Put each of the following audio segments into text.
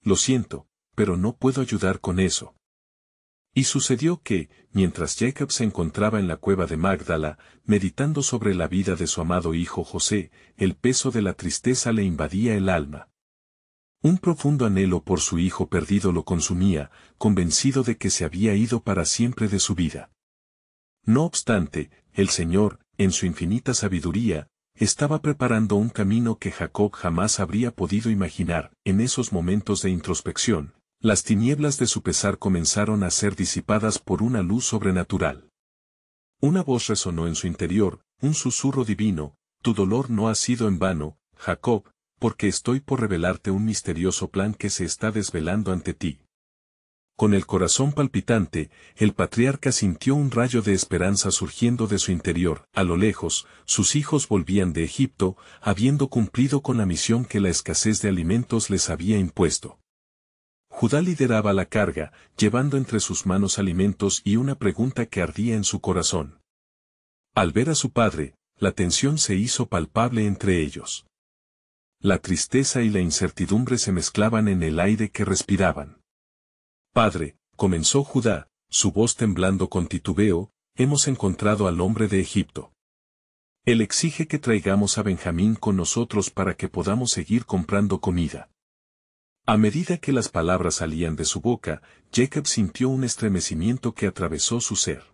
lo siento, pero no puedo ayudar con eso. Y sucedió que, mientras Jacob se encontraba en la cueva de Magdala, meditando sobre la vida de su amado hijo José, el peso de la tristeza le invadía el alma. Un profundo anhelo por su hijo perdido lo consumía, convencido de que se había ido para siempre de su vida. No obstante, el Señor, en su infinita sabiduría, estaba preparando un camino que Jacob jamás habría podido imaginar. En esos momentos de introspección, las tinieblas de su pesar comenzaron a ser disipadas por una luz sobrenatural. Una voz resonó en su interior, un susurro divino: tu dolor no ha sido en vano, Jacob, porque estoy por revelarte un misterioso plan que se está desvelando ante ti. Con el corazón palpitante, el patriarca sintió un rayo de esperanza surgiendo de su interior. A lo lejos, sus hijos volvían de Egipto, habiendo cumplido con la misión que la escasez de alimentos les había impuesto. Judá lideraba la carga, llevando entre sus manos alimentos y una pregunta que ardía en su corazón. Al ver a su padre, la tensión se hizo palpable entre ellos. La tristeza y la incertidumbre se mezclaban en el aire que respiraban. Padre, comenzó Judá, su voz temblando con titubeo, hemos encontrado al hombre de Egipto. Él exige que traigamos a Benjamín con nosotros para que podamos seguir comprando comida. A medida que las palabras salían de su boca, Jacob sintió un estremecimiento que atravesó su ser.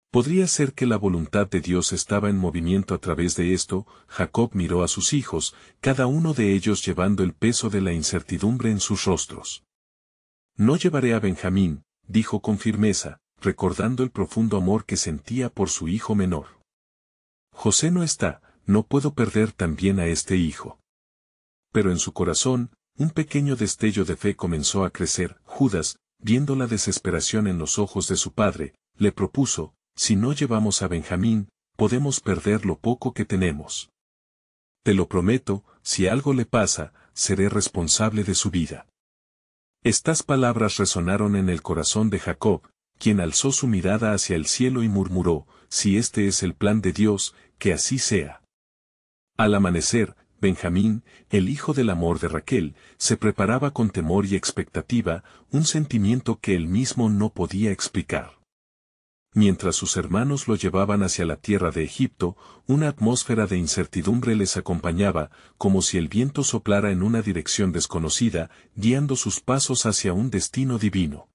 ¿Podría ser que la voluntad de Dios estaba en movimiento a través de esto? Jacob miró a sus hijos, cada uno de ellos llevando el peso de la incertidumbre en sus rostros. No llevaré a Benjamín, dijo con firmeza, recordando el profundo amor que sentía por su hijo menor. José no está, no puedo perder también a este hijo. Pero en su corazón, un pequeño destello de fe comenzó a crecer. Judas, viendo la desesperación en los ojos de su padre, le propuso: si no llevamos a Benjamín, podemos perder lo poco que tenemos. Te lo prometo, si algo le pasa, seré responsable de su vida. Estas palabras resonaron en el corazón de Jacob, quien alzó su mirada hacia el cielo y murmuró: si este es el plan de Dios, que así sea. Al amanecer, Benjamín, el hijo del amor de Raquel, se preparaba con temor y expectativa, un sentimiento que él mismo no podía explicar. Mientras sus hermanos lo llevaban hacia la tierra de Egipto, una atmósfera de incertidumbre les acompañaba, como si el viento soplara en una dirección desconocida, guiando sus pasos hacia un destino divino.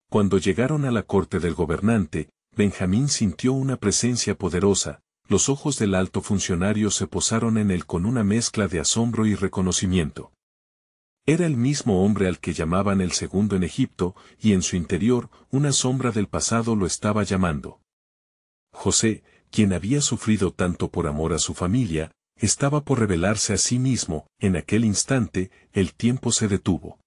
Cuando llegaron a la corte del gobernante, Benjamín sintió una presencia poderosa. Los ojos del alto funcionario se posaron en él con una mezcla de asombro y reconocimiento. Era el mismo hombre al que llamaban el segundo en Egipto, y en su interior, una sombra del pasado lo estaba llamando. José, quien había sufrido tanto por amor a su familia, estaba por revelarse a sí mismo. En aquel instante, el tiempo se detuvo.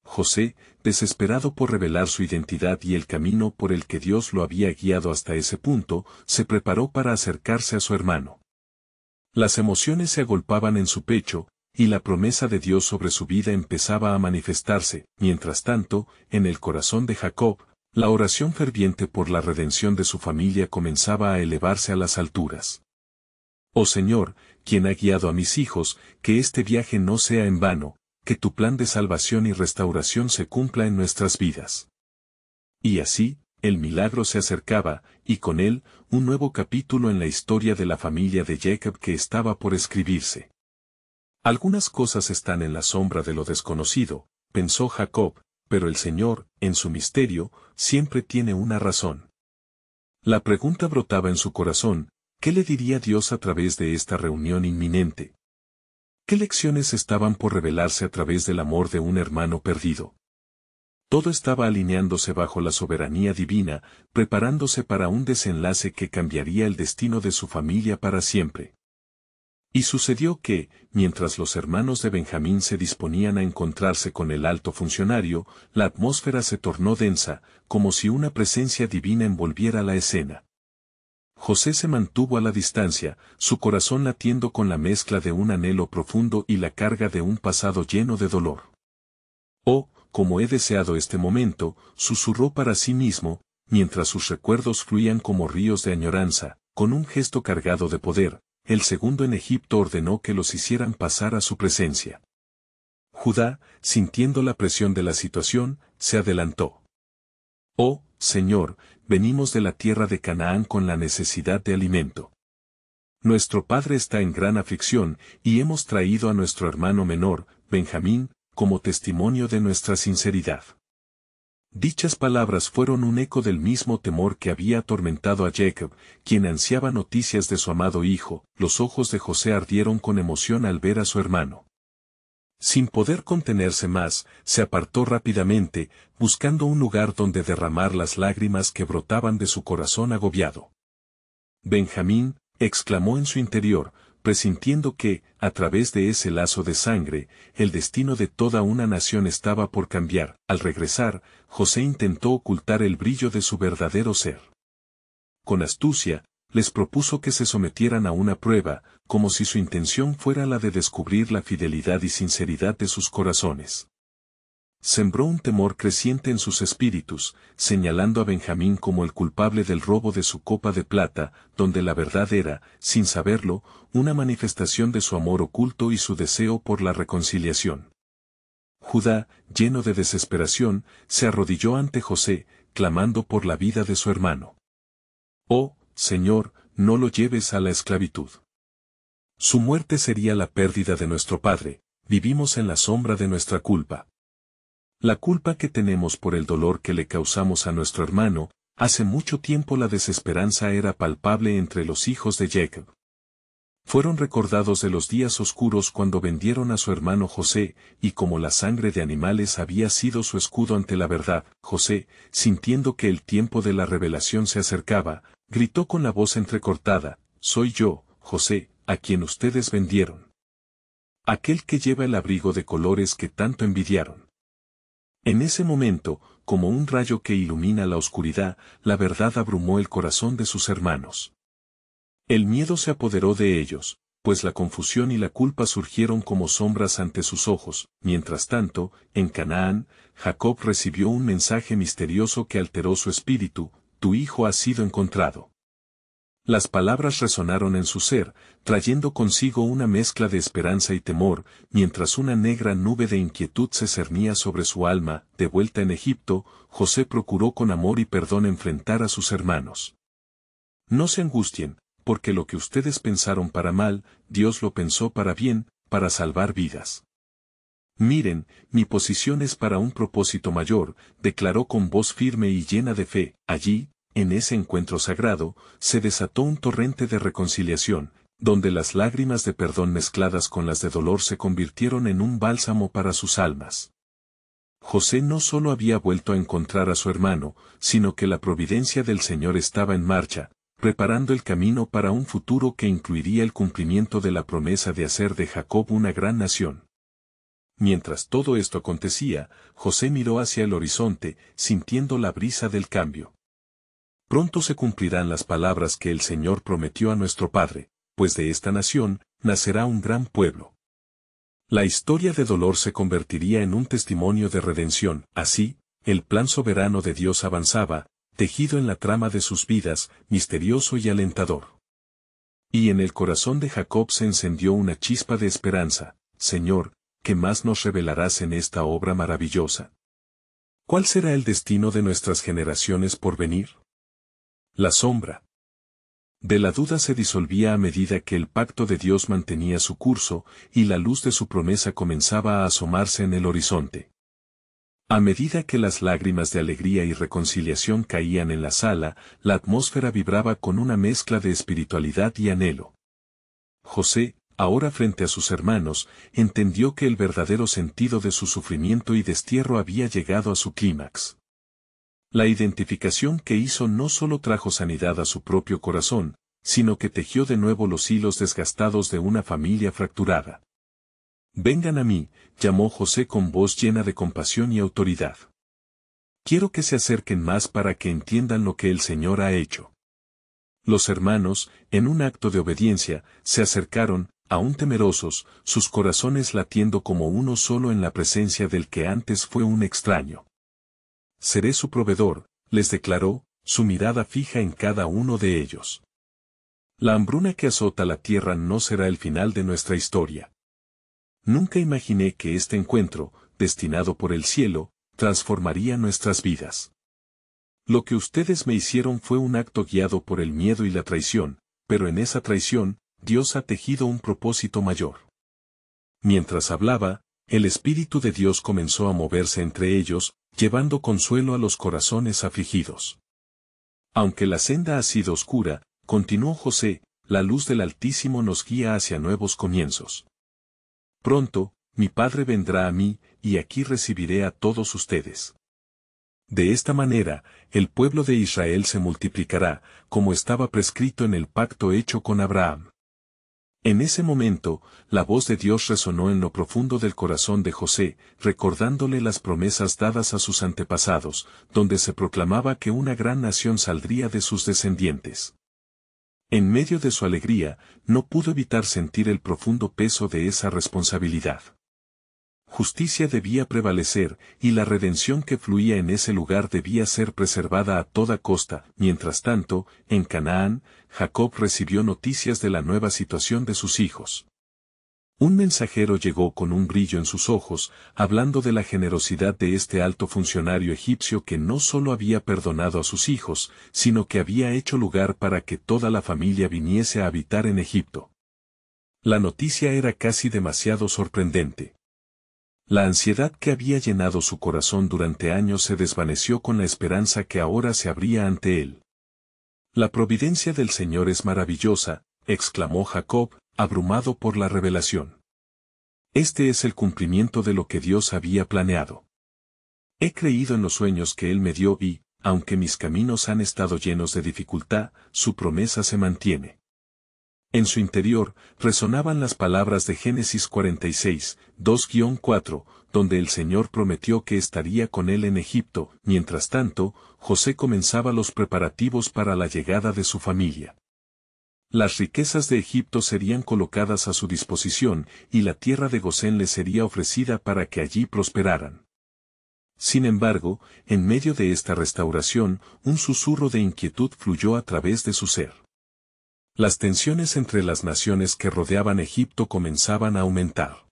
José, desesperado por revelar su identidad y el camino por el que Dios lo había guiado hasta ese punto, se preparó para acercarse a su hermano. Las emociones se agolpaban en su pecho, y la promesa de Dios sobre su vida empezaba a manifestarse. Mientras tanto, en el corazón de Jacob, la oración ferviente por la redención de su familia comenzaba a elevarse a las alturas. Oh Señor, quien ha guiado a mis hijos, que este viaje no sea en vano, que tu plan de salvación y restauración se cumpla en nuestras vidas. Y así, el milagro se acercaba, y con él, un nuevo capítulo en la historia de la familia de Jacob que estaba por escribirse. Algunas cosas están en la sombra de lo desconocido, pensó Jacob, pero el Señor, en su misterio, siempre tiene una razón. La pregunta brotaba en su corazón: ¿qué le diría Dios a través de esta reunión inminente? ¿Qué lecciones estaban por revelarse a través del amor de un hermano perdido? Todo estaba alineándose bajo la soberanía divina, preparándose para un desenlace que cambiaría el destino de su familia para siempre. Y sucedió que, mientras los hermanos de Benjamín se disponían a encontrarse con el alto funcionario, la atmósfera se tornó densa, como si una presencia divina envolviera la escena. José se mantuvo a la distancia, su corazón latiendo con la mezcla de un anhelo profundo y la carga de un pasado lleno de dolor. Oh, como he deseado este momento, susurró para sí mismo, mientras sus recuerdos fluían como ríos de añoranza. Con un gesto cargado de poder, el segundo en Egipto ordenó que los hicieran pasar a su presencia. Judá, sintiendo la presión de la situación, se adelantó. Oh, Señor, venimos de la tierra de Canaán con la necesidad de alimento. Nuestro padre está en gran aflicción, y hemos traído a nuestro hermano menor, Benjamín, como testimonio de nuestra sinceridad. Dichas palabras fueron un eco del mismo temor que había atormentado a Jacob, quien ansiaba noticias de su amado hijo. Los ojos de José ardieron con emoción al ver a su hermano. Sin poder contenerse más, se apartó rápidamente, buscando un lugar donde derramar las lágrimas que brotaban de su corazón agobiado. Benjamín, exclamó en su interior, presintiendo que, a través de ese lazo de sangre, el destino de toda una nación estaba por cambiar. Al regresar, José intentó ocultar el brillo de su verdadero ser. Con astucia, les propuso que se sometieran a una prueba, como si su intención fuera la de descubrir la fidelidad y sinceridad de sus corazones. Sembró un temor creciente en sus espíritus, señalando a Benjamín como el culpable del robo de su copa de plata, donde la verdad era, sin saberlo, una manifestación de su amor oculto y su deseo por la reconciliación. Judá, lleno de desesperación, se arrodilló ante José, clamando por la vida de su hermano. Oh, Señor, no lo lleves a la esclavitud. Su muerte sería la pérdida de nuestro padre, vivimos en la sombra de nuestra culpa. La culpa que tenemos por el dolor que le causamos a nuestro hermano, hace mucho tiempo la desesperanza era palpable entre los hijos de Jacob. Fueron recordados de los días oscuros cuando vendieron a su hermano José, y como la sangre de animales había sido su escudo ante la verdad, José, sintiendo que el tiempo de la revelación se acercaba, gritó con la voz entrecortada, «Soy yo, José, a quien ustedes vendieron. Aquel que lleva el abrigo de colores que tanto envidiaron». En ese momento, como un rayo que ilumina la oscuridad, la verdad abrumó el corazón de sus hermanos. El miedo se apoderó de ellos, pues la confusión y la culpa surgieron como sombras ante sus ojos. Mientras tanto, en Canaán, Jacob recibió un mensaje misterioso que alteró su espíritu: «Tu hijo ha sido encontrado». Las palabras resonaron en su ser, trayendo consigo una mezcla de esperanza y temor, mientras una negra nube de inquietud se cernía sobre su alma. De vuelta en Egipto, José procuró con amor y perdón enfrentar a sus hermanos. «No se angustien, porque lo que ustedes pensaron para mal, Dios lo pensó para bien, para salvar vidas. Miren, mi posición es para un propósito mayor», declaró con voz firme y llena de fe. Allí, en ese encuentro sagrado, se desató un torrente de reconciliación, donde las lágrimas de perdón mezcladas con las de dolor se convirtieron en un bálsamo para sus almas. José no solo había vuelto a encontrar a su hermano, sino que la providencia del Señor estaba en marcha, preparando el camino para un futuro que incluiría el cumplimiento de la promesa de hacer de Jacob una gran nación. Mientras todo esto acontecía, José miró hacia el horizonte, sintiendo la brisa del cambio. Pronto se cumplirán las palabras que el Señor prometió a nuestro Padre, pues de esta nación nacerá un gran pueblo. La historia de dolor se convertiría en un testimonio de redención. Así, el plan soberano de Dios avanzaba, tejido en la trama de sus vidas, misterioso y alentador. Y en el corazón de Jacob se encendió una chispa de esperanza. «Señor, ¿qué más nos revelarás en esta obra maravillosa? ¿Cuál será el destino de nuestras generaciones por venir?» La sombra de la duda se disolvía a medida que el pacto de Dios mantenía su curso, y la luz de su promesa comenzaba a asomarse en el horizonte. A medida que las lágrimas de alegría y reconciliación caían en la sala, la atmósfera vibraba con una mezcla de espiritualidad y anhelo. José, ahora frente a sus hermanos, entendió que el verdadero sentido de su sufrimiento y destierro había llegado a su clímax. La identificación que hizo no solo trajo sanidad a su propio corazón, sino que tejió de nuevo los hilos desgastados de una familia fracturada. «Vengan a mí», llamó José con voz llena de compasión y autoridad. «Quiero que se acerquen más para que entiendan lo que el Señor ha hecho». Los hermanos, en un acto de obediencia, se acercaron, aún temerosos, sus corazones latiendo como uno solo en la presencia del que antes fue un extraño. «Seré su proveedor», les declaró, su mirada fija en cada uno de ellos. «La hambruna que azota la tierra no será el final de nuestra historia. Nunca imaginé que este encuentro, destinado por el cielo, transformaría nuestras vidas. Lo que ustedes me hicieron fue un acto guiado por el miedo y la traición, pero en esa traición, Dios ha tejido un propósito mayor. Mientras hablaba, el Espíritu de Dios comenzó a moverse entre ellos, llevando consuelo a los corazones afligidos. Aunque la senda ha sido oscura, continuó José, la luz del Altísimo nos guía hacia nuevos comienzos. Pronto, mi Padre vendrá a mí, y aquí recibiré a todos ustedes. De esta manera, el pueblo de Israel se multiplicará, como estaba prescrito en el pacto hecho con Abraham. En ese momento, la voz de Dios resonó en lo profundo del corazón de José, recordándole las promesas dadas a sus antepasados, donde se proclamaba que una gran nación saldría de sus descendientes. En medio de su alegría, no pudo evitar sentir el profundo peso de esa responsabilidad. Justicia debía prevalecer, y la redención que fluía en ese lugar debía ser preservada a toda costa. Mientras tanto, en Canaán, Jacob recibió noticias de la nueva situación de sus hijos. Un mensajero llegó con un brillo en sus ojos, hablando de la generosidad de este alto funcionario egipcio que no solo había perdonado a sus hijos, sino que había hecho lugar para que toda la familia viniese a habitar en Egipto. La noticia era casi demasiado sorprendente. La ansiedad que había llenado su corazón durante años se desvaneció con la esperanza que ahora se abría ante él. La providencia del Señor es maravillosa, exclamó Jacob, abrumado por la revelación. Este es el cumplimiento de lo que Dios había planeado. He creído en los sueños que Él me dio y, aunque mis caminos han estado llenos de dificultad, su promesa se mantiene. En su interior, resonaban las palabras de Génesis 46, 2-4, donde el Señor prometió que estaría con él en Egipto. Mientras tanto, José comenzaba los preparativos para la llegada de su familia. Las riquezas de Egipto serían colocadas a su disposición, y la tierra de Gosén les sería ofrecida para que allí prosperaran. Sin embargo, en medio de esta restauración, un susurro de inquietud fluyó a través de su ser. Las tensiones entre las naciones que rodeaban Egipto comenzaban a aumentar.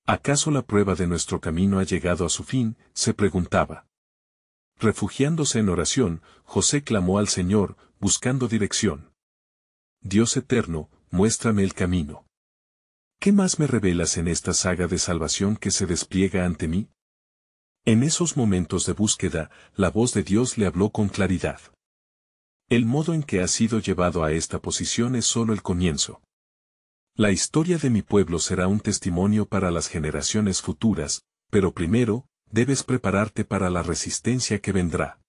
¿Acaso la prueba de nuestro camino ha llegado a su fin?, se preguntaba. Refugiándose en oración, José clamó al Señor, buscando dirección. Dios eterno, muéstrame el camino. ¿Qué más me revelas en esta saga de salvación que se despliega ante mí? En esos momentos de búsqueda, la voz de Dios le habló con claridad. El modo en que has sido llevado a esta posición es solo el comienzo. La historia de mi pueblo será un testimonio para las generaciones futuras, pero primero, debes prepararte para la resistencia que vendrá.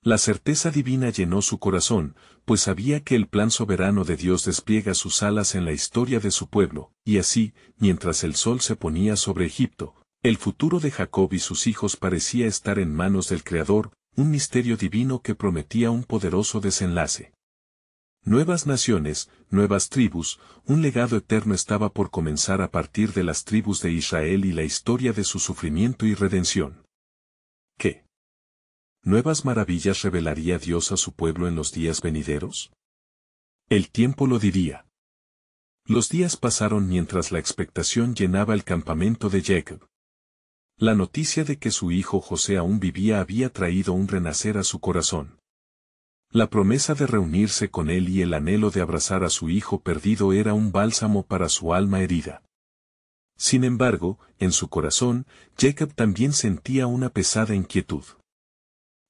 La certeza divina llenó su corazón, pues sabía que el plan soberano de Dios despliega sus alas en la historia de su pueblo, y así, mientras el sol se ponía sobre Egipto, el futuro de Jacob y sus hijos parecía estar en manos del Creador, un misterio divino que prometía un poderoso desenlace. Nuevas naciones, nuevas tribus, un legado eterno estaba por comenzar a partir de las tribus de Israel y la historia de su sufrimiento y redención. ¿Qué nuevas maravillas revelaría Dios a su pueblo en los días venideros? El tiempo lo diría. Los días pasaron mientras la expectación llenaba el campamento de Jacob. La noticia de que su hijo José aún vivía había traído un renacer a su corazón. La promesa de reunirse con él y el anhelo de abrazar a su hijo perdido era un bálsamo para su alma herida. Sin embargo, en su corazón, Jacob también sentía una pesada inquietud.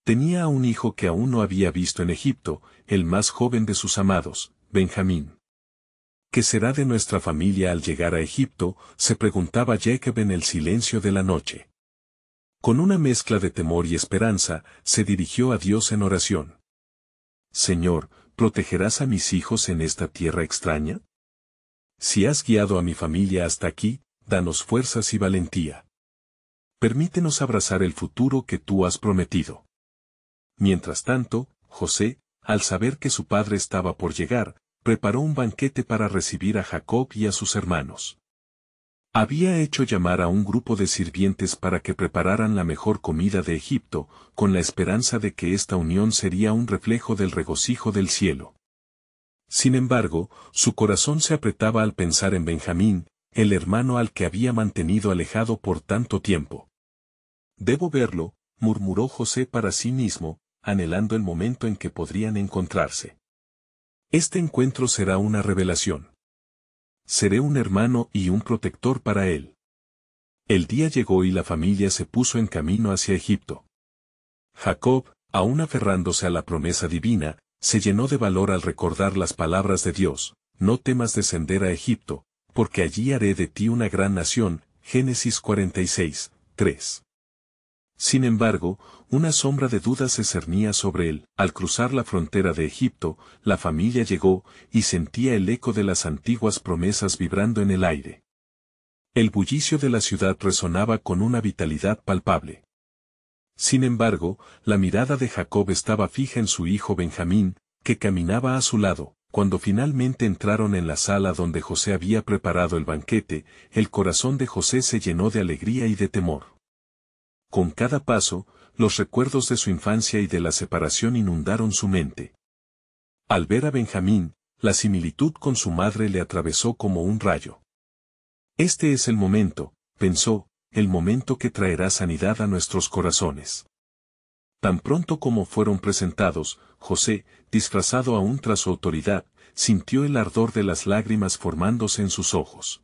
Tenía a un hijo que aún no había visto en Egipto, el más joven de sus amados, Benjamín. ¿Qué será de nuestra familia al llegar a Egipto?, se preguntaba Jacob en el silencio de la noche. Con una mezcla de temor y esperanza, se dirigió a Dios en oración. Señor, ¿protegerás a mis hijos en esta tierra extraña? Si has guiado a mi familia hasta aquí, danos fuerzas y valentía. Permítenos abrazar el futuro que tú has prometido. Mientras tanto, José, al saber que su padre estaba por llegar, preparó un banquete para recibir a Jacob y a sus hermanos. Había hecho llamar a un grupo de sirvientes para que prepararan la mejor comida de Egipto, con la esperanza de que esta unión sería un reflejo del regocijo del cielo. Sin embargo, su corazón se apretaba al pensar en Benjamín, el hermano al que había mantenido alejado por tanto tiempo. Debo verlo, murmuró José para sí mismo, anhelando el momento en que podrían encontrarse. Este encuentro será una revelación. Seré un hermano y un protector para él. El día llegó y la familia se puso en camino hacia Egipto. Jacob, aún aferrándose a la promesa divina, se llenó de valor al recordar las palabras de Dios: no temas descender a Egipto, porque allí haré de ti una gran nación. Génesis 46, 3. Sin embargo, una sombra de duda se cernía sobre él. Al cruzar la frontera de Egipto, la familia llegó, y sentía el eco de las antiguas promesas vibrando en el aire. El bullicio de la ciudad resonaba con una vitalidad palpable. Sin embargo, la mirada de Jacob estaba fija en su hijo Benjamín, que caminaba a su lado. Cuando finalmente entraron en la sala donde José había preparado el banquete, el corazón de José se llenó de alegría y de temor. Con cada paso, los recuerdos de su infancia y de la separación inundaron su mente. Al ver a Benjamín, la similitud con su madre le atravesó como un rayo. Este es el momento, pensó, el momento que traerá sanidad a nuestros corazones. Tan pronto como fueron presentados, José, disfrazado aún tras su autoridad, sintió el ardor de las lágrimas formándose en sus ojos.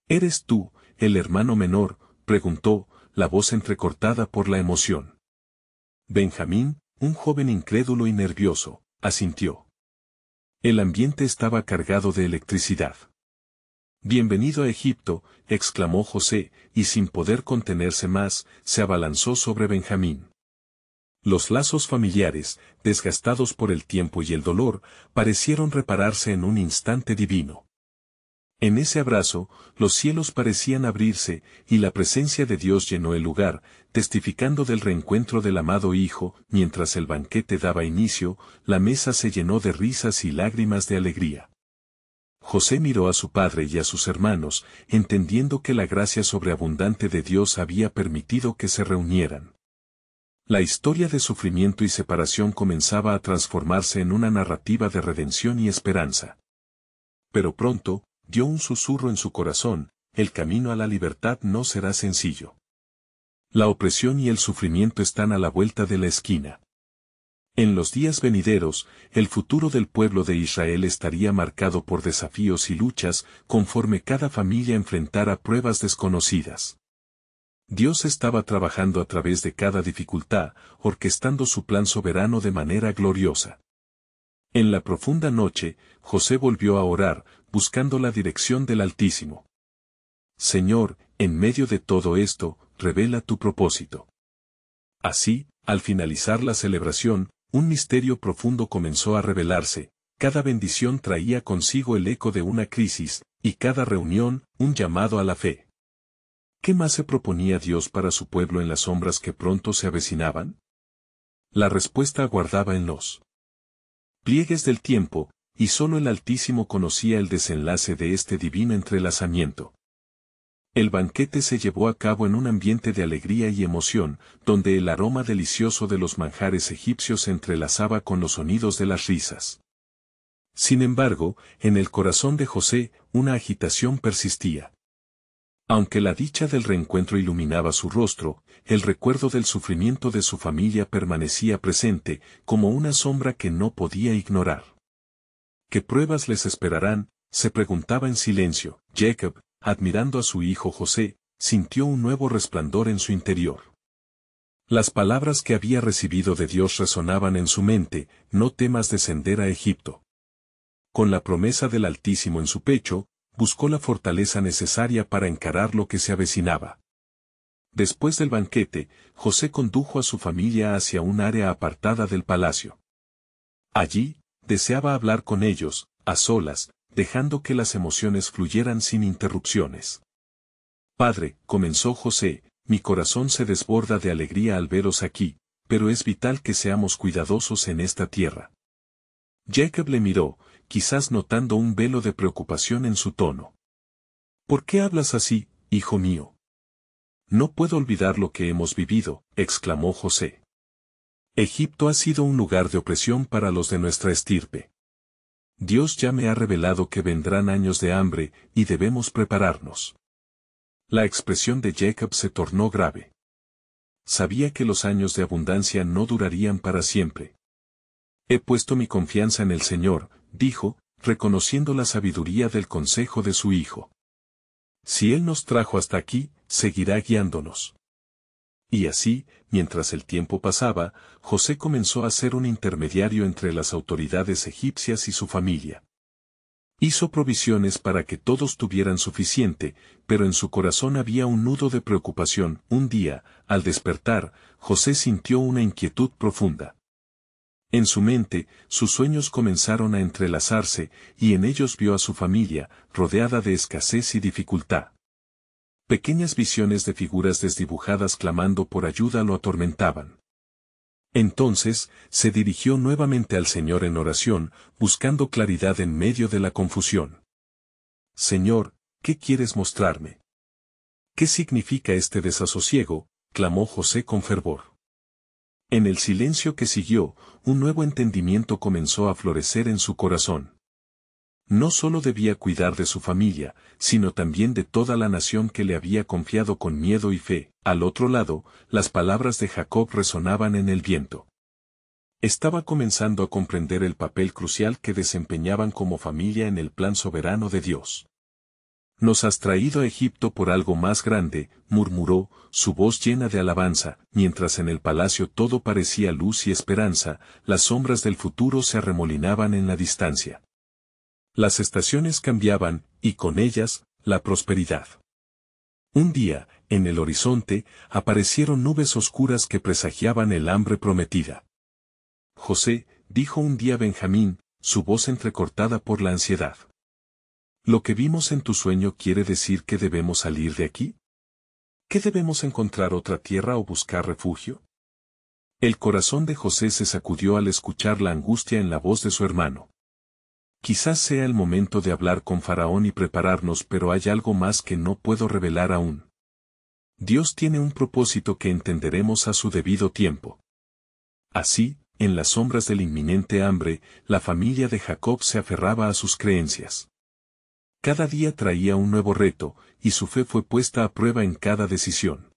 ¿Eres tú, el hermano menor?, preguntó, la voz entrecortada por la emoción. Benjamín, un joven incrédulo y nervioso, asintió. El ambiente estaba cargado de electricidad. Bienvenido a Egipto, exclamó José, y sin poder contenerse más, se abalanzó sobre Benjamín. Los lazos familiares, desgastados por el tiempo y el dolor, parecieron repararse en un instante divino. En ese abrazo, los cielos parecían abrirse, y la presencia de Dios llenó el lugar, testificando del reencuentro del amado Hijo. Mientras el banquete daba inicio, la mesa se llenó de risas y lágrimas de alegría. José miró a su padre y a sus hermanos, entendiendo que la gracia sobreabundante de Dios había permitido que se reunieran. La historia de sufrimiento y separación comenzaba a transformarse en una narrativa de redención y esperanza. Pero pronto, dio un susurro en su corazón: el camino a la libertad no será sencillo. La opresión y el sufrimiento están a la vuelta de la esquina. En los días venideros, el futuro del pueblo de Israel estaría marcado por desafíos y luchas, conforme cada familia enfrentara pruebas desconocidas. Dios estaba trabajando a través de cada dificultad, orquestando su plan soberano de manera gloriosa. En la profunda noche, José volvió a orar, buscando la dirección del Altísimo. Señor, en medio de todo esto, revela tu propósito. Así, al finalizar la celebración, un misterio profundo comenzó a revelarse. Cada bendición traía consigo el eco de una crisis, y cada reunión, un llamado a la fe. ¿Qué más se proponía Dios para su pueblo en las sombras que pronto se avecinaban? La respuesta aguardaba en los pliegues del tiempo, y solo el Altísimo conocía el desenlace de este divino entrelazamiento. El banquete se llevó a cabo en un ambiente de alegría y emoción, donde el aroma delicioso de los manjares egipcios se entrelazaba con los sonidos de las risas. Sin embargo, en el corazón de José, una agitación persistía. Aunque la dicha del reencuentro iluminaba su rostro, el recuerdo del sufrimiento de su familia permanecía presente, como una sombra que no podía ignorar. ¿Qué pruebas les esperarán?, se preguntaba en silencio. Jacob, admirando a su hijo José, sintió un nuevo resplandor en su interior. Las palabras que había recibido de Dios resonaban en su mente: no temas descender a Egipto. Con la promesa del Altísimo en su pecho, buscó la fortaleza necesaria para encarar lo que se avecinaba. Después del banquete, José condujo a su familia hacia un área apartada del palacio. Allí, deseaba hablar con ellos, a solas, dejando que las emociones fluyeran sin interrupciones. Padre, comenzó José, mi corazón se desborda de alegría al veros aquí, pero es vital que seamos cuidadosos en esta tierra. Jacob le miró, quizás notando un velo de preocupación en su tono. ¿Por qué hablas así, hijo mío? No puedo olvidar lo que hemos vivido, exclamó José. Egipto ha sido un lugar de opresión para los de nuestra estirpe. Dios ya me ha revelado que vendrán años de hambre, y debemos prepararnos. La expresión de Jacob se tornó grave. Sabía que los años de abundancia no durarían para siempre. He puesto mi confianza en el Señor, dijo, reconociendo la sabiduría del consejo de su hijo. Si Él nos trajo hasta aquí, seguirá guiándonos. Y así, mientras el tiempo pasaba, José comenzó a ser un intermediario entre las autoridades egipcias y su familia. Hizo provisiones para que todos tuvieran suficiente, pero en su corazón había un nudo de preocupación. Un día, al despertar, José sintió una inquietud profunda. En su mente, sus sueños comenzaron a entrelazarse, y en ellos vio a su familia, rodeada de escasez y dificultad. Pequeñas visiones de figuras desdibujadas clamando por ayuda lo atormentaban. Entonces, se dirigió nuevamente al Señor en oración, buscando claridad en medio de la confusión. Señor, ¿qué quieres mostrarme? ¿Qué significa este desasosiego?, clamó José con fervor. En el silencio que siguió, un nuevo entendimiento comenzó a florecer en su corazón. No solo debía cuidar de su familia, sino también de toda la nación que le había confiado con miedo y fe. Al otro lado, las palabras de Jacob resonaban en el viento. Estaba comenzando a comprender el papel crucial que desempeñaban como familia en el plan soberano de Dios. Nos has traído a Egipto por algo más grande, murmuró, su voz llena de alabanza, mientras en el palacio todo parecía luz y esperanza, las sombras del futuro se arremolinaban en la distancia. Las estaciones cambiaban, y con ellas, la prosperidad. Un día, en el horizonte, aparecieron nubes oscuras que presagiaban el hambre prometida. José, dijo un día Benjamín, su voz entrecortada por la ansiedad. ¿Lo que vimos en tu sueño quiere decir que debemos salir de aquí? ¿Que debemos encontrar otra tierra o buscar refugio? El corazón de José se sacudió al escuchar la angustia en la voz de su hermano. Quizás sea el momento de hablar con Faraón y prepararnos, pero hay algo más que no puedo revelar aún. Dios tiene un propósito que entenderemos a su debido tiempo. Así, en las sombras del inminente hambre, la familia de Jacob se aferraba a sus creencias. Cada día traía un nuevo reto, y su fe fue puesta a prueba en cada decisión.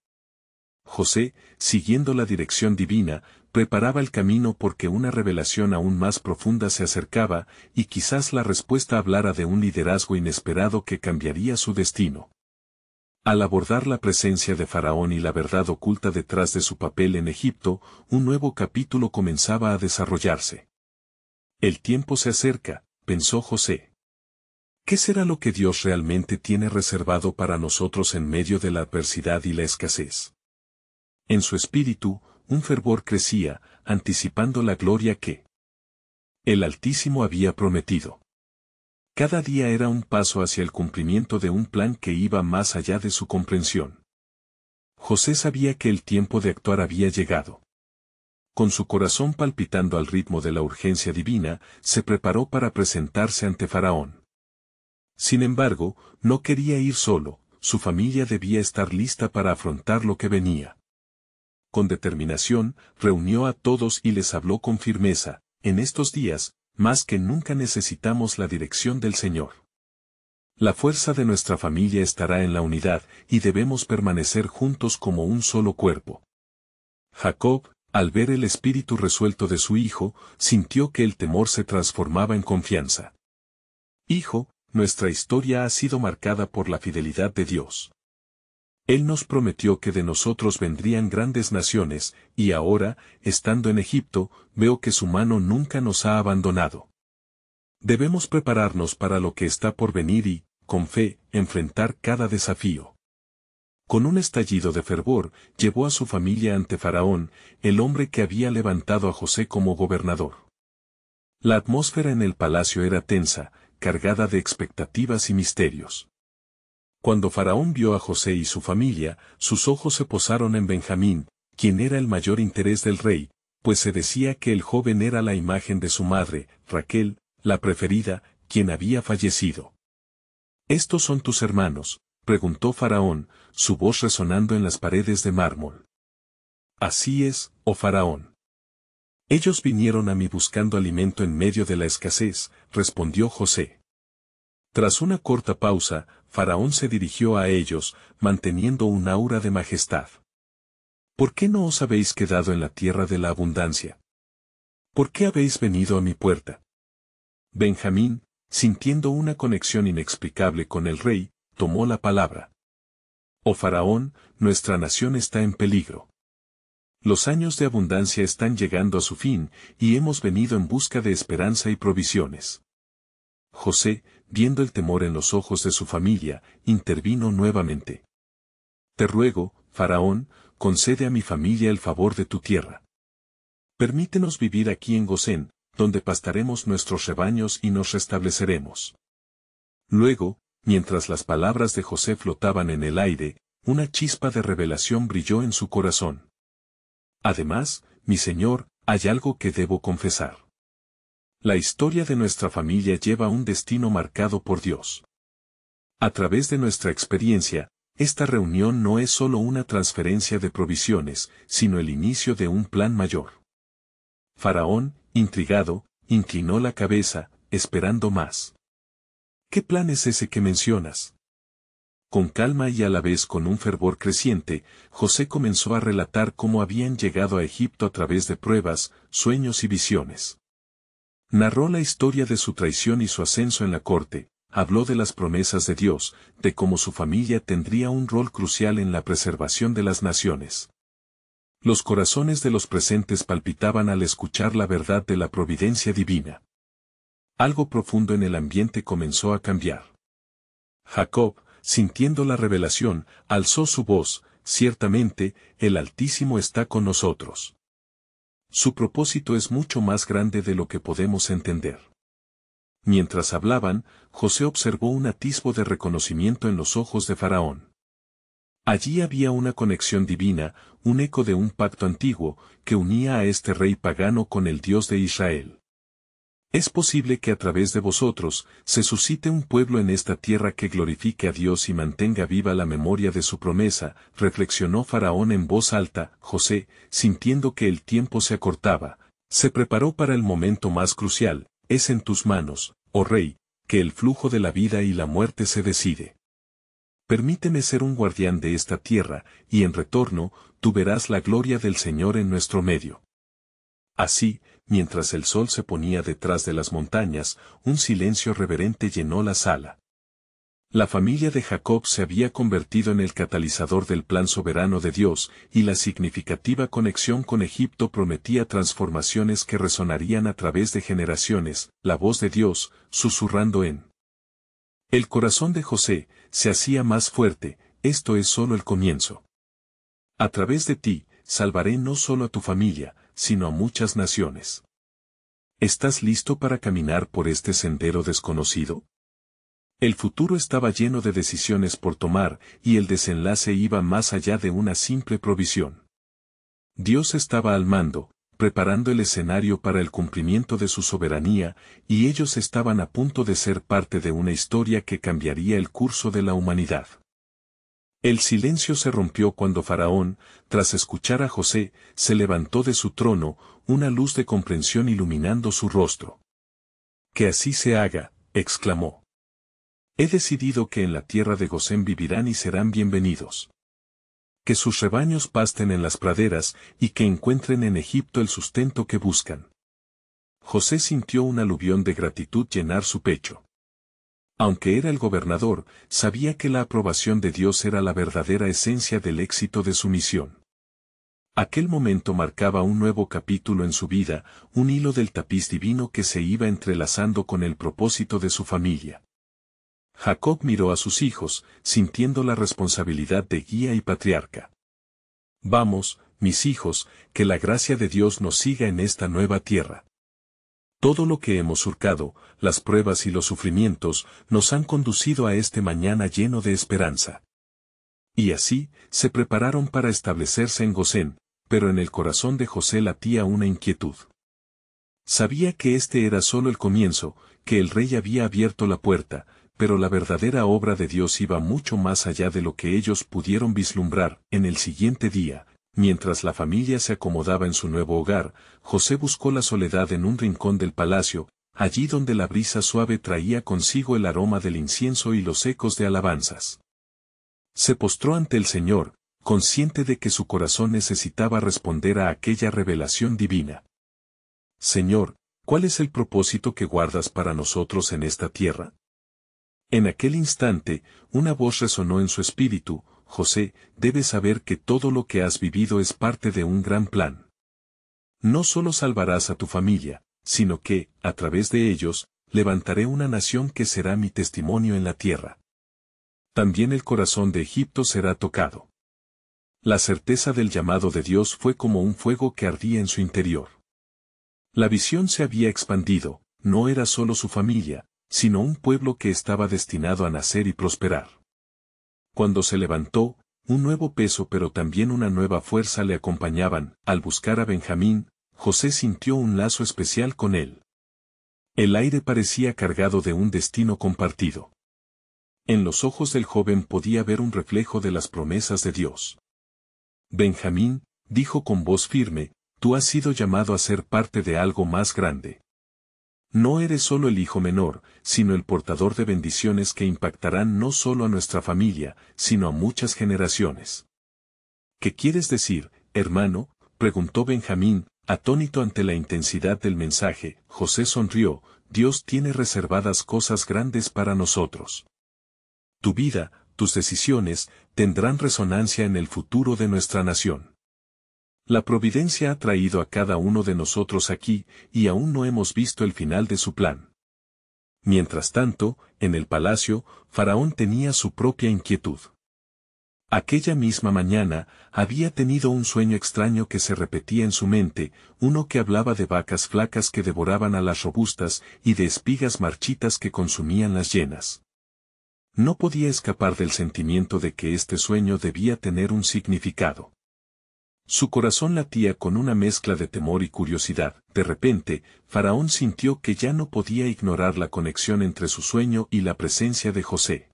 José, siguiendo la dirección divina, preparaba el camino porque una revelación aún más profunda se acercaba, y quizás la respuesta hablara de un liderazgo inesperado que cambiaría su destino. Al abordar la presencia de Faraón y la verdad oculta detrás de su papel en Egipto, un nuevo capítulo comenzaba a desarrollarse. El tiempo se acerca, pensó José. ¿Qué será lo que Dios realmente tiene reservado para nosotros en medio de la adversidad y la escasez? En su espíritu, un fervor crecía, anticipando la gloria que el Altísimo había prometido. Cada día era un paso hacia el cumplimiento de un plan que iba más allá de su comprensión. José sabía que el tiempo de actuar había llegado. Con su corazón palpitando al ritmo de la urgencia divina, se preparó para presentarse ante Faraón. Sin embargo, no quería ir solo, su familia debía estar lista para afrontar lo que venía. Con determinación, reunió a todos y les habló con firmeza: en estos días, más que nunca necesitamos la dirección del Señor. La fuerza de nuestra familia estará en la unidad, y debemos permanecer juntos como un solo cuerpo. Jacob, al ver el espíritu resuelto de su hijo, sintió que el temor se transformaba en confianza. Hijo, nuestra historia ha sido marcada por la fidelidad de Dios. Él nos prometió que de nosotros vendrían grandes naciones, y ahora, estando en Egipto, veo que su mano nunca nos ha abandonado. Debemos prepararnos para lo que está por venir y, con fe, enfrentar cada desafío. Con un estallido de fervor, llevó a su familia ante Faraón, el hombre que había levantado a José como gobernador. La atmósfera en el palacio era tensa, cargada de expectativas y misterios. Cuando Faraón vio a José y su familia, sus ojos se posaron en Benjamín, quien era el mayor interés del rey, pues se decía que el joven era la imagen de su madre, Raquel, la preferida, quien había fallecido. ¿Estos son tus hermanos?, preguntó Faraón, su voz resonando en las paredes de mármol. Así es, oh Faraón. Ellos vinieron a mí buscando alimento en medio de la escasez, respondió José. Tras una corta pausa, Faraón se dirigió a ellos, manteniendo un aura de majestad. ¿Por qué no os habéis quedado en la tierra de la abundancia? ¿Por qué habéis venido a mi puerta? Benjamín, sintiendo una conexión inexplicable con el rey, tomó la palabra. Oh Faraón, nuestra nación está en peligro. Los años de abundancia están llegando a su fin, y hemos venido en busca de esperanza y provisiones. José, viendo el temor en los ojos de su familia, intervino nuevamente. Te ruego, Faraón, concede a mi familia el favor de tu tierra. Permítenos vivir aquí en Gosén, donde pastaremos nuestros rebaños y nos restableceremos. Luego, mientras las palabras de José flotaban en el aire, una chispa de revelación brilló en su corazón. Además, mi señor, hay algo que debo confesar. La historia de nuestra familia lleva un destino marcado por Dios. A través de nuestra experiencia, esta reunión no es solo una transferencia de provisiones, sino el inicio de un plan mayor. Faraón, intrigado, inclinó la cabeza, esperando más. ¿Qué plan es ese que mencionas? Con calma y a la vez con un fervor creciente, José comenzó a relatar cómo habían llegado a Egipto a través de pruebas, sueños y visiones. Narró la historia de su traición y su ascenso en la corte, habló de las promesas de Dios, de cómo su familia tendría un rol crucial en la preservación de las naciones. Los corazones de los presentes palpitaban al escuchar la verdad de la providencia divina. Algo profundo en el ambiente comenzó a cambiar. Jacob, sintiendo la revelación, alzó su voz: ciertamente, el Altísimo está con nosotros. Su propósito es mucho más grande de lo que podemos entender. Mientras hablaban, José observó un atisbo de reconocimiento en los ojos de Faraón. Allí había una conexión divina, un eco de un pacto antiguo, que unía a este rey pagano con el Dios de Israel. Es posible que a través de vosotros, se suscite un pueblo en esta tierra que glorifique a Dios y mantenga viva la memoria de su promesa, reflexionó Faraón en voz alta. José, sintiendo que el tiempo se acortaba, se preparó para el momento más crucial: es en tus manos, oh rey, que el flujo de la vida y la muerte se decide. Permíteme ser un guardián de esta tierra, y en retorno, tú verás la gloria del Señor en nuestro medio. Así, mientras el sol se ponía detrás de las montañas, un silencio reverente llenó la sala. La familia de Jacob se había convertido en el catalizador del plan soberano de Dios, y la significativa conexión con Egipto prometía transformaciones que resonarían a través de generaciones. La voz de Dios, susurrando en el corazón de José, se hacía más fuerte: esto es solo el comienzo. A través de ti, salvaré no solo a tu familia, sino a muchas naciones. ¿Estás listo para caminar por este sendero desconocido? El futuro estaba lleno de decisiones por tomar, y el desenlace iba más allá de una simple provisión. Dios estaba al mando, preparando el escenario para el cumplimiento de su soberanía, y ellos estaban a punto de ser parte de una historia que cambiaría el curso de la humanidad. El silencio se rompió cuando Faraón, tras escuchar a José, se levantó de su trono, una luz de comprensión iluminando su rostro. «Que así se haga», exclamó. «He decidido que en la tierra de Gosén vivirán y serán bienvenidos. Que sus rebaños pasten en las praderas, y que encuentren en Egipto el sustento que buscan». José sintió un aluvión de gratitud llenar su pecho. Aunque era el gobernador, sabía que la aprobación de Dios era la verdadera esencia del éxito de su misión. Aquel momento marcaba un nuevo capítulo en su vida, un hilo del tapiz divino que se iba entrelazando con el propósito de su familia. Jacob miró a sus hijos, sintiendo la responsabilidad de guía y patriarca. «Vamos, mis hijos, que la gracia de Dios nos siga en esta nueva tierra. Todo lo que hemos surcado, las pruebas y los sufrimientos, nos han conducido a este mañana lleno de esperanza». Y así, se prepararon para establecerse en Gosén, pero en el corazón de José latía una inquietud. Sabía que este era solo el comienzo, que el rey había abierto la puerta, pero la verdadera obra de Dios iba mucho más allá de lo que ellos pudieron vislumbrar. En el siguiente día, Mientras la familia se acomodaba en su nuevo hogar, José buscó la soledad en un rincón del palacio, allí donde la brisa suave traía consigo el aroma del incienso y los ecos de alabanzas. Se postró ante el Señor, consciente de que su corazón necesitaba responder a aquella revelación divina. Señor, ¿cuál es el propósito que guardas para nosotros en esta tierra? En aquel instante, una voz resonó en su espíritu: José, debes saber que todo lo que has vivido es parte de un gran plan. No solo salvarás a tu familia, sino que, a través de ellos, levantaré una nación que será mi testimonio en la tierra. También el corazón de Egipto será tocado. La certeza del llamado de Dios fue como un fuego que ardía en su interior. La visión se había expandido, no era solo su familia, sino un pueblo que estaba destinado a nacer y prosperar. Cuando se levantó, un nuevo peso pero también una nueva fuerza le acompañaban. Al buscar a Benjamín, José sintió un lazo especial con él. El aire parecía cargado de un destino compartido. En los ojos del joven podía ver un reflejo de las promesas de Dios. Benjamín, dijo con voz firme, tú has sido llamado a ser parte de algo más grande. No eres solo el hijo menor, sino el portador de bendiciones que impactarán no solo a nuestra familia, sino a muchas generaciones. ¿Qué quieres decir, hermano?, preguntó Benjamín, atónito ante la intensidad del mensaje. José sonrió: Dios tiene reservadas cosas grandes para nosotros. Tu vida, tus decisiones, tendrán resonancia en el futuro de nuestra nación. La providencia ha traído a cada uno de nosotros aquí, y aún no hemos visto el final de su plan. Mientras tanto, en el palacio, Faraón tenía su propia inquietud. Aquella misma mañana, había tenido un sueño extraño que se repetía en su mente, uno que hablaba de vacas flacas que devoraban a las robustas y de espigas marchitas que consumían las llenas. No podía escapar del sentimiento de que este sueño debía tener un significado. Su corazón latía con una mezcla de temor y curiosidad. De repente, Faraón sintió que ya no podía ignorar la conexión entre su sueño y la presencia de José.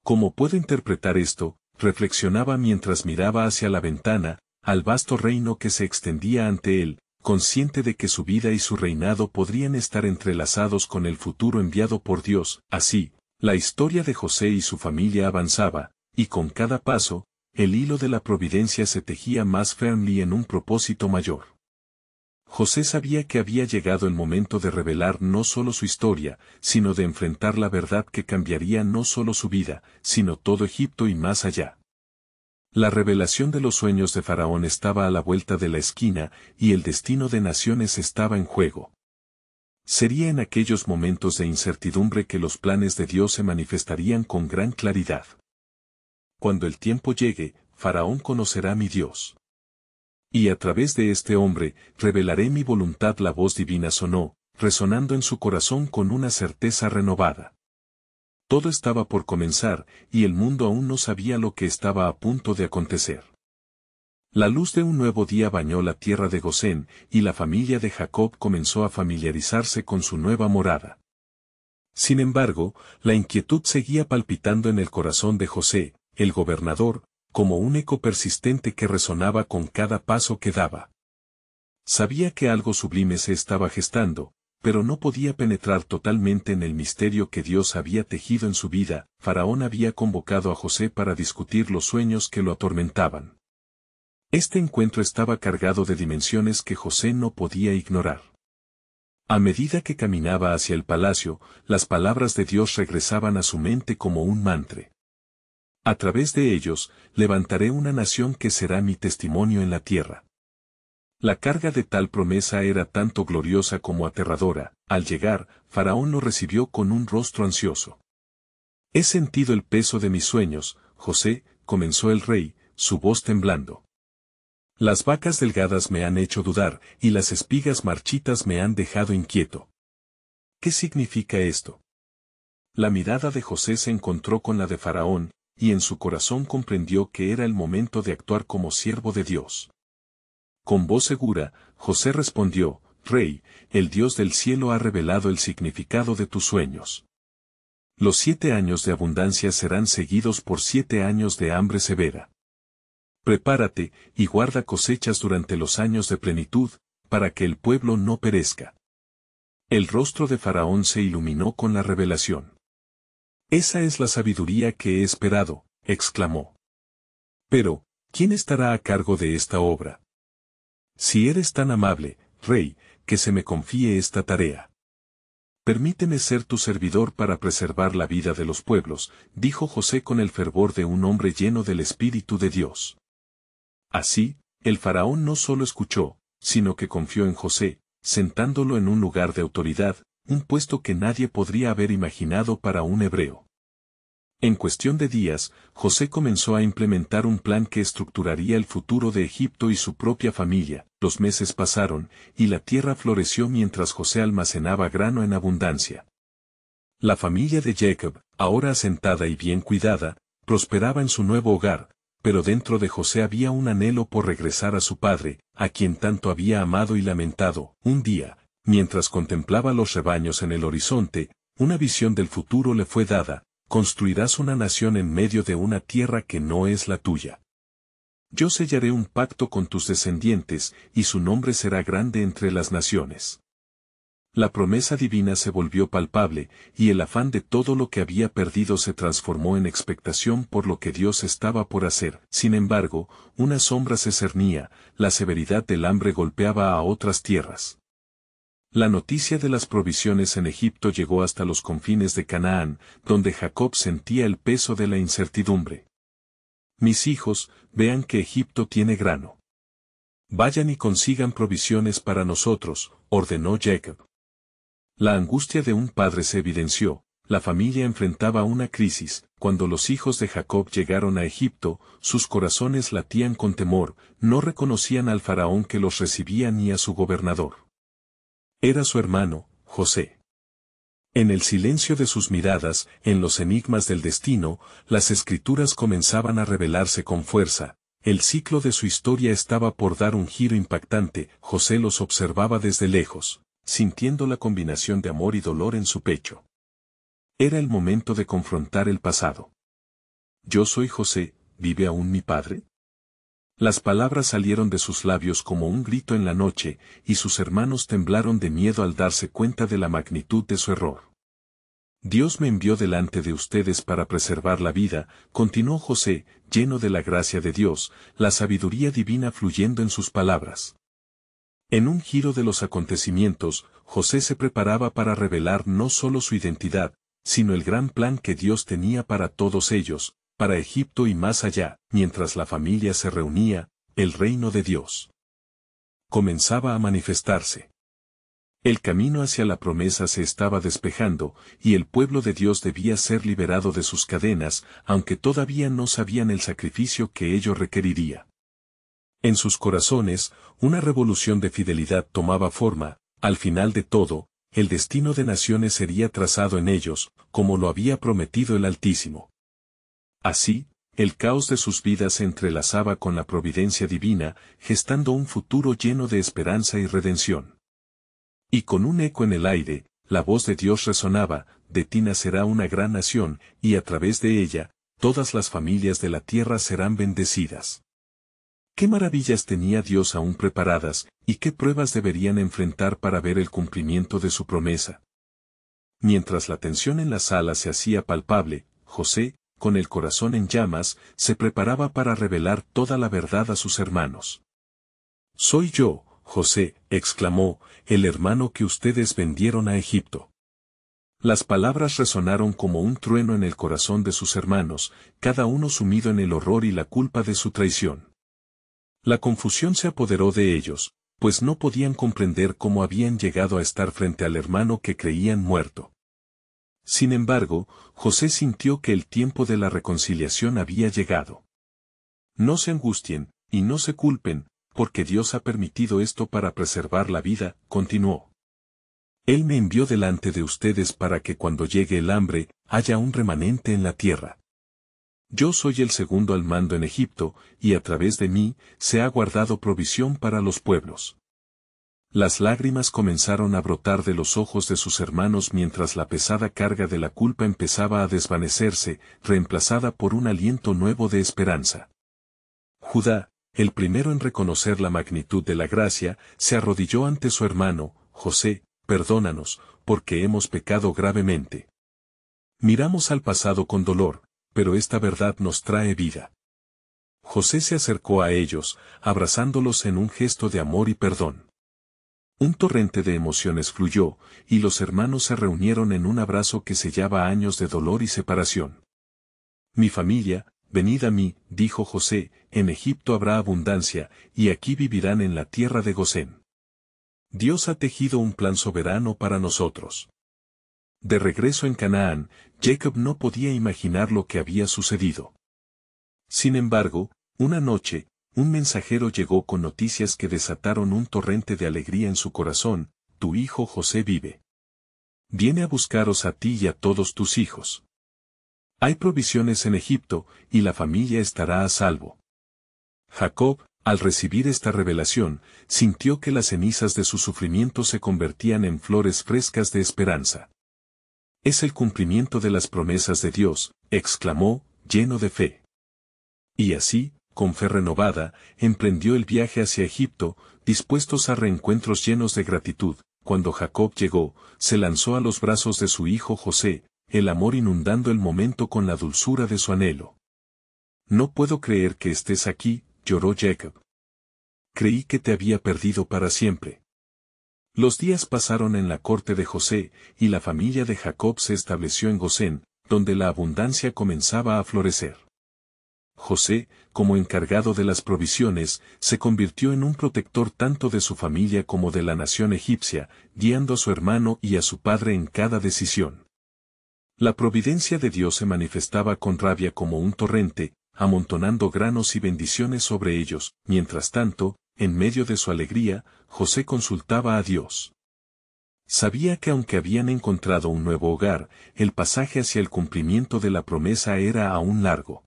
¿Cómo puedo interpretar esto?, reflexionaba mientras miraba hacia la ventana, al vasto reino que se extendía ante él, consciente de que su vida y su reinado podrían estar entrelazados con el futuro enviado por Dios. Así, la historia de José y su familia avanzaba, y con cada paso, el hilo de la providencia se tejía más firme en un propósito mayor. José sabía que había llegado el momento de revelar no solo su historia, sino de enfrentar la verdad que cambiaría no solo su vida, sino todo Egipto y más allá. La revelación de los sueños de Faraón estaba a la vuelta de la esquina, y el destino de naciones estaba en juego. Sería en aquellos momentos de incertidumbre que los planes de Dios se manifestarían con gran claridad. Cuando el tiempo llegue, Faraón conocerá a mi Dios. Y a través de este hombre, revelaré mi voluntad. La voz divina sonó, resonando en su corazón con una certeza renovada. Todo estaba por comenzar, y el mundo aún no sabía lo que estaba a punto de acontecer. La luz de un nuevo día bañó la tierra de Gosén, y la familia de Jacob comenzó a familiarizarse con su nueva morada. Sin embargo, la inquietud seguía palpitando en el corazón de José, el gobernador, como un eco persistente que resonaba con cada paso que daba. Sabía que algo sublime se estaba gestando, pero no podía penetrar totalmente en el misterio que Dios había tejido en su vida. Faraón había convocado a José para discutir los sueños que lo atormentaban. Este encuentro estaba cargado de dimensiones que José no podía ignorar. A medida que caminaba hacia el palacio, las palabras de Dios regresaban a su mente como un mantra. A través de ellos, levantaré una nación que será mi testimonio en la tierra. La carga de tal promesa era tanto gloriosa como aterradora. Al llegar, Faraón lo recibió con un rostro ansioso. He sentido el peso de mis sueños, José, comenzó el rey, su voz temblando. Las vacas delgadas me han hecho dudar, y las espigas marchitas me han dejado inquieto. ¿Qué significa esto? La mirada de José se encontró con la de Faraón, y en su corazón comprendió que era el momento de actuar como siervo de Dios. Con voz segura, José respondió: Rey, el Dios del cielo ha revelado el significado de tus sueños. Los 7 años de abundancia serán seguidos por 7 años de hambre severa. Prepárate, y guarda cosechas durante los años de plenitud, para que el pueblo no perezca. El rostro de Faraón se iluminó con la revelación. Esa es la sabiduría que he esperado, exclamó. Pero, ¿quién estará a cargo de esta obra? Si eres tan amable, rey, que se me confíe esta tarea. Permíteme ser tu servidor para preservar la vida de los pueblos, dijo José con el fervor de un hombre lleno del Espíritu de Dios. Así, el faraón no solo escuchó, sino que confió en José, sentándolo en un lugar de autoridad, un puesto que nadie podría haber imaginado para un hebreo. En cuestión de días, José comenzó a implementar un plan que estructuraría el futuro de Egipto y su propia familia. Los meses pasaron, y la tierra floreció mientras José almacenaba grano en abundancia. La familia de Jacob, ahora asentada y bien cuidada, prosperaba en su nuevo hogar, pero dentro de José había un anhelo por regresar a su padre, a quien tanto había amado y lamentado. Un día, mientras contemplaba los rebaños en el horizonte, una visión del futuro le fue dada: construirás una nación en medio de una tierra que no es la tuya. Yo sellaré un pacto con tus descendientes, y su nombre será grande entre las naciones. La promesa divina se volvió palpable, y el afán de todo lo que había perdido se transformó en expectación por lo que Dios estaba por hacer. Sin embargo, una sombra se cernía, la severidad del hambre golpeaba a otras tierras. La noticia de las provisiones en Egipto llegó hasta los confines de Canaán, donde Jacob sentía el peso de la incertidumbre. Mis hijos, vean que Egipto tiene grano. Vayan y consigan provisiones para nosotros, ordenó Jacob. La angustia de un padre se evidenció, la familia enfrentaba una crisis. Cuando los hijos de Jacob llegaron a Egipto, sus corazones latían con temor, no reconocían al faraón que los recibía ni a su gobernador. Era su hermano, José. En el silencio de sus miradas, en los enigmas del destino, las escrituras comenzaban a revelarse con fuerza. El ciclo de su historia estaba por dar un giro impactante. José los observaba desde lejos, sintiendo la combinación de amor y dolor en su pecho. Era el momento de confrontar el pasado. Yo soy José, ¿vive aún mi padre? Las palabras salieron de sus labios como un grito en la noche, y sus hermanos temblaron de miedo al darse cuenta de la magnitud de su error. Dios me envió delante de ustedes para preservar la vida, continuó José, lleno de la gracia de Dios, la sabiduría divina fluyendo en sus palabras. En un giro de los acontecimientos, José se preparaba para revelar no solo su identidad, sino el gran plan que Dios tenía para todos ellos, para Egipto y más allá. Mientras la familia se reunía, el reino de Dios comenzaba a manifestarse. El camino hacia la promesa se estaba despejando, y el pueblo de Dios debía ser liberado de sus cadenas, aunque todavía no sabían el sacrificio que ello requeriría. En sus corazones, una revolución de fidelidad tomaba forma. Al final de todo, el destino de naciones sería trazado en ellos, como lo había prometido el Altísimo. Así, el caos de sus vidas se entrelazaba con la providencia divina, gestando un futuro lleno de esperanza y redención. Y con un eco en el aire, la voz de Dios resonaba: de ti nacerá una gran nación, y a través de ella, todas las familias de la tierra serán bendecidas. ¿Qué maravillas tenía Dios aún preparadas, y qué pruebas deberían enfrentar para ver el cumplimiento de su promesa? Mientras la tensión en la sala se hacía palpable, José, con el corazón en llamas, se preparaba para revelar toda la verdad a sus hermanos. «Soy yo, José», exclamó, «el hermano que ustedes vendieron a Egipto». Las palabras resonaron como un trueno en el corazón de sus hermanos, cada uno sumido en el horror y la culpa de su traición. La confusión se apoderó de ellos, pues no podían comprender cómo habían llegado a estar frente al hermano que creían muerto. Sin embargo, José sintió que el tiempo de la reconciliación había llegado. «No se angustien, y no se culpen, porque Dios ha permitido esto para preservar la vida», continuó. «Él me envió delante de ustedes para que cuando llegue el hambre, haya un remanente en la tierra. Yo soy el segundo al mando en Egipto, y a través de mí, se ha guardado provisión para los pueblos». Las lágrimas comenzaron a brotar de los ojos de sus hermanos mientras la pesada carga de la culpa empezaba a desvanecerse, reemplazada por un aliento nuevo de esperanza. Judá, el primero en reconocer la magnitud de la gracia, se arrodilló ante su hermano, José, perdónanos, porque hemos pecado gravemente. Miramos al pasado con dolor, pero esta verdad nos trae vida. José se acercó a ellos, abrazándolos en un gesto de amor y perdón. Un torrente de emociones fluyó, y los hermanos se reunieron en un abrazo que sellaba años de dolor y separación. Mi familia, venid a mí, dijo José, en Egipto habrá abundancia, y aquí vivirán en la tierra de Gosén. Dios ha tejido un plan soberano para nosotros. De regreso en Canaán, Jacob no podía imaginar lo que había sucedido. Sin embargo, una noche, un mensajero llegó con noticias que desataron un torrente de alegría en su corazón: tu hijo José vive. Viene a buscaros a ti y a todos tus hijos. Hay provisiones en Egipto, y la familia estará a salvo. Jacob, al recibir esta revelación, sintió que las cenizas de su sufrimiento se convertían en flores frescas de esperanza. Es el cumplimiento de las promesas de Dios, exclamó, lleno de fe. Y así, con fe renovada, emprendió el viaje hacia Egipto, dispuestos a reencuentros llenos de gratitud. Cuando Jacob llegó, se lanzó a los brazos de su hijo José, el amor inundando el momento con la dulzura de su anhelo. No puedo creer que estés aquí, lloró Jacob. Creí que te había perdido para siempre. Los días pasaron en la corte de José, y la familia de Jacob se estableció en Gosén, donde la abundancia comenzaba a florecer. José, como encargado de las provisiones, se convirtió en un protector tanto de su familia como de la nación egipcia, guiando a su hermano y a su padre en cada decisión. La providencia de Dios se manifestaba con rabia como un torrente, amontonando granos y bendiciones sobre ellos. Mientras tanto, en medio de su alegría, José consultaba a Dios. Sabía que aunque habían encontrado un nuevo hogar, el pasaje hacia el cumplimiento de la promesa era aún largo.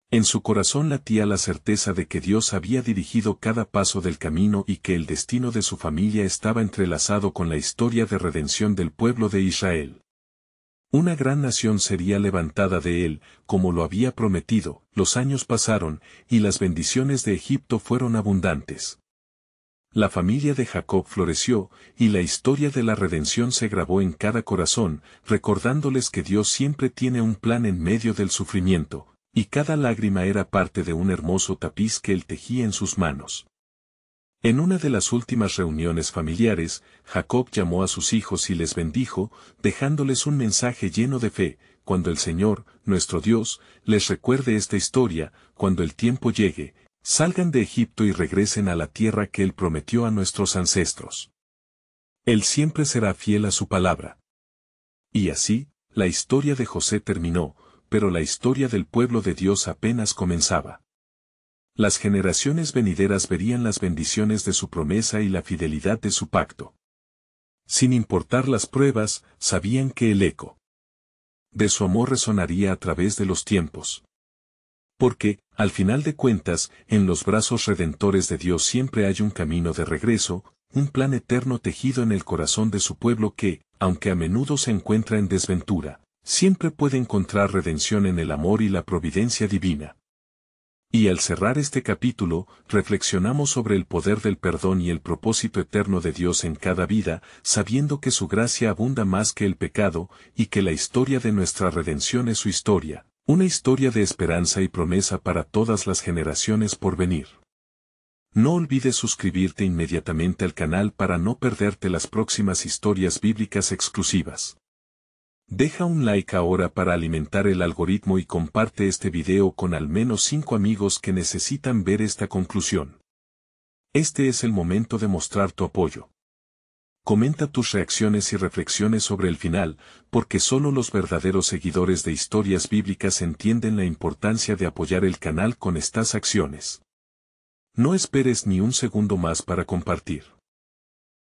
En su corazón latía la certeza de que Dios había dirigido cada paso del camino y que el destino de su familia estaba entrelazado con la historia de redención del pueblo de Israel. Una gran nación sería levantada de él, como lo había prometido. Los años pasaron, y las bendiciones de Egipto fueron abundantes. La familia de Jacob floreció, y la historia de la redención se grabó en cada corazón, recordándoles que Dios siempre tiene un plan en medio del sufrimiento, y cada lágrima era parte de un hermoso tapiz que él tejía en sus manos. En una de las últimas reuniones familiares, Jacob llamó a sus hijos y les bendijo, dejándoles un mensaje lleno de fe: cuando el Señor, nuestro Dios, les recuerde esta historia, cuando el tiempo llegue, salgan de Egipto y regresen a la tierra que Él prometió a nuestros ancestros. Él siempre será fiel a su palabra. Y así, la historia de José terminó, pero la historia del pueblo de Dios apenas comenzaba. Las generaciones venideras verían las bendiciones de su promesa y la fidelidad de su pacto. Sin importar las pruebas, sabían que el eco de su amor resonaría a través de los tiempos. Porque, al final de cuentas, en los brazos redentores de Dios siempre hay un camino de regreso, un plan eterno tejido en el corazón de su pueblo que, aunque a menudo se encuentra en desventura, siempre puede encontrar redención en el amor y la providencia divina. Y al cerrar este capítulo, reflexionamos sobre el poder del perdón y el propósito eterno de Dios en cada vida, sabiendo que su gracia abunda más que el pecado, y que la historia de nuestra redención es su historia, una historia de esperanza y promesa para todas las generaciones por venir. No olvides suscribirte inmediatamente al canal para no perderte las próximas historias bíblicas exclusivas. Deja un like ahora para alimentar el algoritmo y comparte este video con al menos 5 amigos que necesitan ver esta conclusión. Este es el momento de mostrar tu apoyo. Comenta tus reacciones y reflexiones sobre el final, porque solo los verdaderos seguidores de historias bíblicas entienden la importancia de apoyar el canal con estas acciones. No esperes ni un segundo más para compartir.